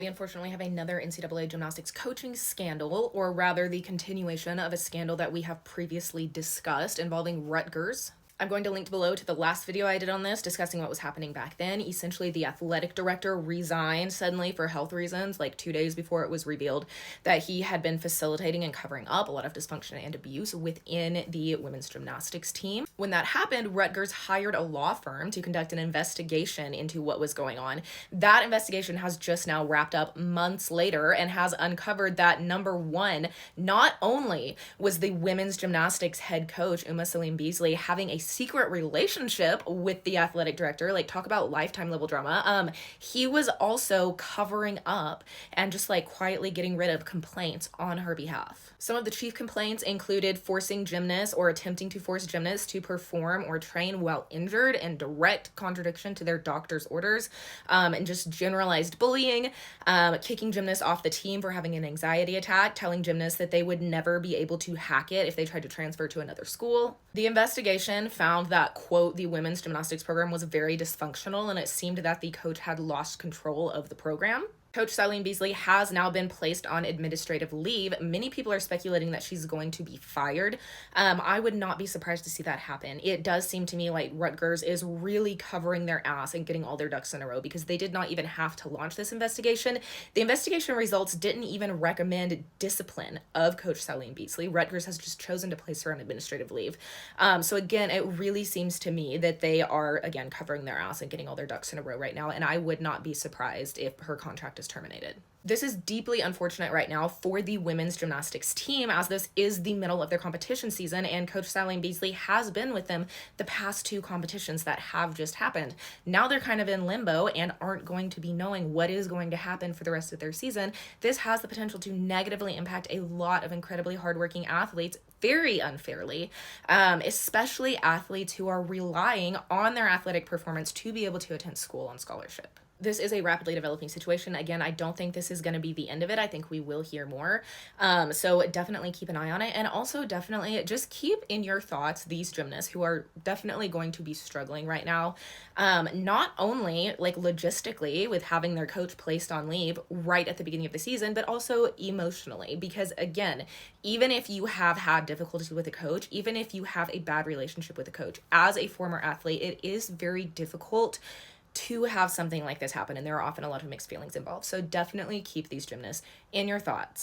We unfortunately have another NCAA gymnastics coaching scandal, or rather the continuation of a scandal that we have previously discussed involving Rutgers. I'm going to link below to the last video I did on this discussing what was happening back then. Essentially, the athletic director resigned suddenly for health reasons, like 2 days before it was revealed that he had been facilitating and covering up a lot of dysfunction and abuse within the women's gymnastics team. When that happened, Rutgers hired a law firm to conduct an investigation into what was going on. That investigation has just now wrapped up months later and has uncovered that, number one, not only was the women's gymnastics head coach, Umme Salim Beasley, having a secret relationship with the athletic director, like talk about lifetime level drama, he was also covering up and just like quietly getting rid of complaints on her behalf. Some of the chief complaints included forcing gymnasts or attempting to force gymnasts to perform or train while injured, in direct contradiction to their doctor's orders, and just generalized bullying, kicking gymnasts off the team for having an anxiety attack, telling gymnasts that they would never be able to hack it if they tried to transfer to another school. The investigation found that, quote, the women's gymnastics program was very dysfunctional, and it seemed that the coach had lost control of the program. Coach Salim Beasley has now been placed on administrative leave. Many people are speculating that she's going to be fired. I would not be surprised to see that happen. It does seem to me like Rutgers is really covering their ass and getting all their ducks in a row, because they did not even have to launch this investigation. The investigation results didn't even recommend discipline of Coach Salim Beasley. Rutgers has just chosen to place her on administrative leave. So again, it really seems to me that they are, again, covering their ass and getting all their ducks in a row right now, and I would not be surprised if her contract is terminated. This is deeply unfortunate right now for the women's gymnastics team, as this is the middle of their competition season, and Coach Salim Beasley has been with them the past two competitions that have just happened. Now they're kind of in limbo and aren't going to be knowing what is going to happen for the rest of their season. This has the potential to negatively impact a lot of incredibly hardworking athletes very unfairly, especially athletes who are relying on their athletic performance to be able to attend school on scholarship. This is a rapidly developing situation. Again, I don't think this is going to be the end of it. I think we will hear more. So definitely keep an eye on it. And also definitely just keep in your thoughts these gymnasts who are definitely going to be struggling right now. Not only like logistically with having their coach placed on leave right at the beginning of the season, but also emotionally. Because again, even if you have had difficulties with a coach, even if you have a bad relationship with a coach, as a former athlete, it is very difficult to have something like this happen, and there are often a lot of mixed feelings involved. So definitely keep these gymnasts in your thoughts.